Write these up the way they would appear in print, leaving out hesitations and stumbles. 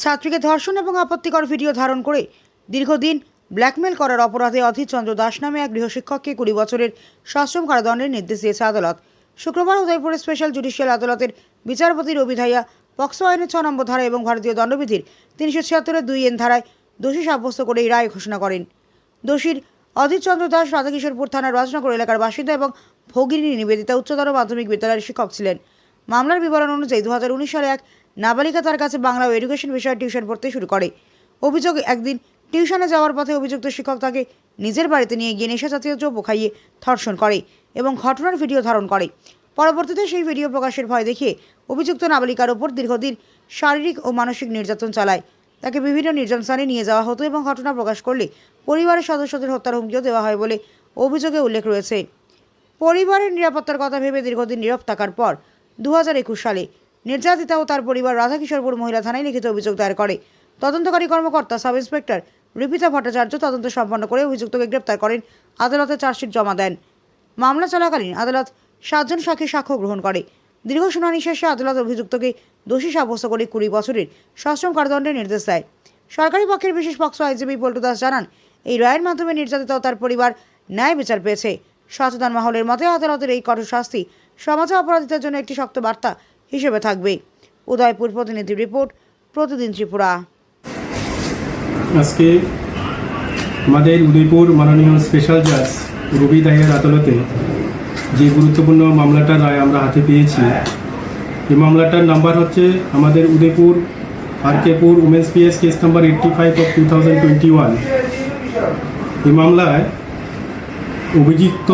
ছাত্রীকে ধর্ষণ এবং আপত্তিকর ভিডিও ধারণ করে দীর্ঘদিন ব্ল্যাকমেল করার অপরাধে অধীর চন্দ্র দাস নামে এক গৃহশিক্ষককে 20 বছরের সশ্রম কারাদণ্ডের নির্দেশ দিয়েছে আদালত। শুক্রবার উদয়পুরের স্পেশাল জুডিশিয়াল আদালতের বিচারপতি রবি ধাইয়া পক্সো আইনের 6 নম্বর ধারা এবং ভারতীয় দণ্ডবিধির 376-এর 2N ধারায় দোষী সাব্যস্ত করে এই রায় ঘোষণা করেন। দোষীর অধীর চন্দ্র দাস রাধাকিশোরপুর থানার রাজনগর এলাকার বাসিন্দা এবং ভগিনী নিবেদিতা উচ্চতর মাধ্যমিক বিদ্যালয়ের শিক্ষক ছিলেন। মামলার বিবরণ অনুযায়ী 2019 সালে এক নাবালিকা তার কাছে বাংলা ও এডুকেশন বিষয়ে টিউশন পড়তে শুরু করে। অভিযোগ, একদিন টিউশনে যাওয়ার পথে অভিযুক্ত শিক্ষক তাকে নিজের বাড়িতে নিয়ে গিয়ে নেশাজাতীয় দ্রব্য খাইয়ে ধর্ষণ করে এবং ঘটনার ভিডিও ধারণ করে। পরবর্তীতে সেই ভিডিও প্রকাশের ভয় দেখিয়ে অভিযুক্ত নাবালিকার ওপর দীর্ঘদিন শারীরিক ও মানসিক নির্যাতন চালায়। তাকে বিভিন্ন নির্জন স্থানে নিয়ে যাওয়া হতো এবং ঘটনা প্রকাশ করলে পরিবারের সদস্যদের হত্যার হুমকিও দেওয়া হয় বলে অভিযোগে উল্লেখ রয়েছে। পরিবারের নিরাপত্তার কথা ভেবে দীর্ঘদিন নীরব থাকার পর 2021 সালে নির্যাতিতা ও তার পরিবার রাধাকিশোরপুর মহিলা থানায় লিখিত অভিযোগ দায়ের করে। তদন্তকারী কর্মকর্তা সাব ইন্সপেক্টর রিপিতা ভট্টাচার্য তদন্ত সম্পন্ন করে অভিযুক্তকে গ্রেপ্তার করেন, আদালতে চার্জশিট জমা দেন। মামলা চলাকালীন আদালত 7 জন সাক্ষী সাক্ষ্য গ্রহণ করে। দীর্ঘ শুনানি শেষে আদালত অভিযুক্তকে দোষী সাব্যস্ত করে 20 বছরের সশ্রম কারাদণ্ডের নির্দেশ দেয়। সরকারি পক্ষের বিশেষ পক্সো আইনজীবী পল্টু দাস জানান, এই রায়ের মাধ্যমে নির্যাতিতা ও তার পরিবার ন্যায় বিচার পেয়েছে। সচেতন মহলের মতে আদালতের এই কঠোর শাস্তি সমাজে অপরাধীদের জন্য একটি শক্ত বার্তা হিসেবে থাকবে। উদয়পুর প্রতিনিধি রিপোর্ট, প্রতিদিন ত্রিপুরা। আজকে আমাদের উদয়পুর মাননীয় স্পেশাল জাজ রবি ধাইয়ার আদালতে যে গুরুত্বপূর্ণ মামলাটার রায় আমরা হাতে পেয়েছি, এই মামলাটার নাম্বার হচ্ছে আমাদের Udaipur RK Pur women's PS case number 85 of 2021। এই মামলায় অভিযুক্ত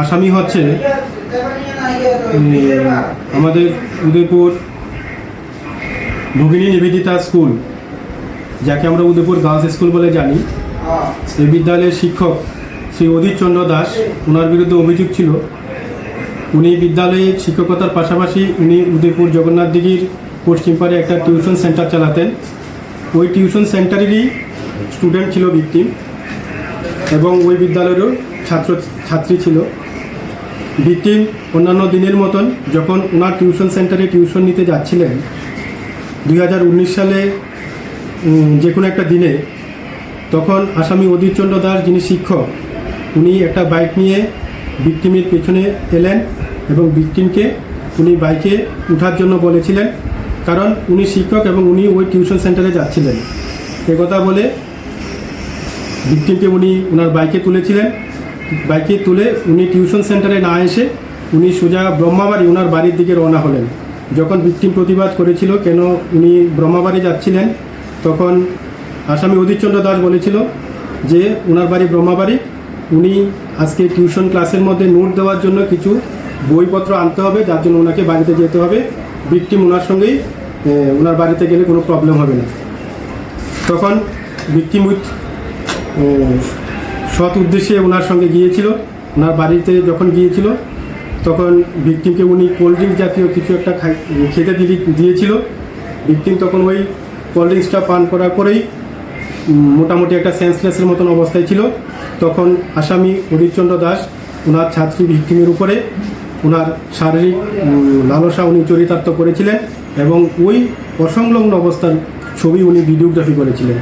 আসামি হচ্ছে আমাদের উদয়পুর ভগিনী নিবেদিতা স্কুল, যাকে আমরা উদয়পুর গার্লস স্কুল বলে জানি। এই বিদ্যালয়ের শিক্ষক শ্রী অধীর চন্দ্র দাস, ওনার বিরুদ্ধে অভিযোগ ছিল উনি বিদ্যালয়ে শিক্ষকতার পাশাপাশি উনি উদয়পুর জগন্নাথ দিঘির পশ্চিম পাড়ে একটা টিউশন সেন্টার চালাতেন। ওই টিউশন সেন্টারেরই স্টুডেন্ট ছিল ভিকটিম এবং ওই বিদ্যালয়েরও ছাত্রী ছিল। ভিকটিম অন্যান্য দিনের মতন যখন ওনার টিউশন সেন্টারে টিউশন নিতে যাচ্ছিলেন 2019 সালে যে কোনো একটা দিনে, তখন আসামি অধীর চন্দ্র দাস, যিনি শিক্ষক, উনি একটা বাইক নিয়ে ভিকটিমের পেছনে এলেন এবং ভিকটিমকে উনি বাইকে ওঠার জন্য বলেছিলেন, কারণ উনি শিক্ষক এবং উনি ওই টিউশন সেন্টারে যাচ্ছিলেন। একথা বলে ভিকটিমকে উনি ওনার বাইকে তুলেছিলেন। বাইকে তুলে উনি টিউশন সেন্টারে না এসে উনি সোজা ব্রহ্মাবাড়ি ওনার বাড়ির দিকে রওনা হলেন। যখন ভিকটিম প্রতিবাদ করেছিল কেন উনি ব্রহ্মাবাড়ি যাচ্ছিলেন, তখন আসামি অধীর চন্দ্র দাস বলেছিল যে ওনার বাড়ি ব্রহ্মাবাড়ি, উনি আজকে টিউশন ক্লাসের মধ্যে নোট দেওয়ার জন্য কিছু বইপত্র আনতে হবে, যার জন্য ওনাকে বাড়িতে যেতে হবে। ভিকটিম ওনার সঙ্গেই ওনার বাড়িতে গেলে কোনো প্রবলেম হবে না। তখন ভিকটিম উইথ সৎ উদ্দেশ্যে ওনার সঙ্গে গিয়েছিল। ওনার বাড়িতে যখন গিয়েছিল তখন ভিকটিমকে উনি কোল্ড ড্রিঙ্কস জাতীয় কিছু একটা খেতে দিয়েছিল। ভিকটিম তখন ওই কোল্ড ড্রিঙ্কসটা পান করার পরেই মোটামুটি একটা সেন্সলেসের মতন অবস্থায় ছিল। তখন আসামি অধীর চন্দ্র দাস ওনার ছাত্রী ভিকটিমের উপরে ওনার শারীরিক লালসা উনি চরিতার্থ করেছিলেন এবং ওই অসংলগ্ন অবস্থার ছবি উনি ভিডিওগ্রাফি করেছিলেন।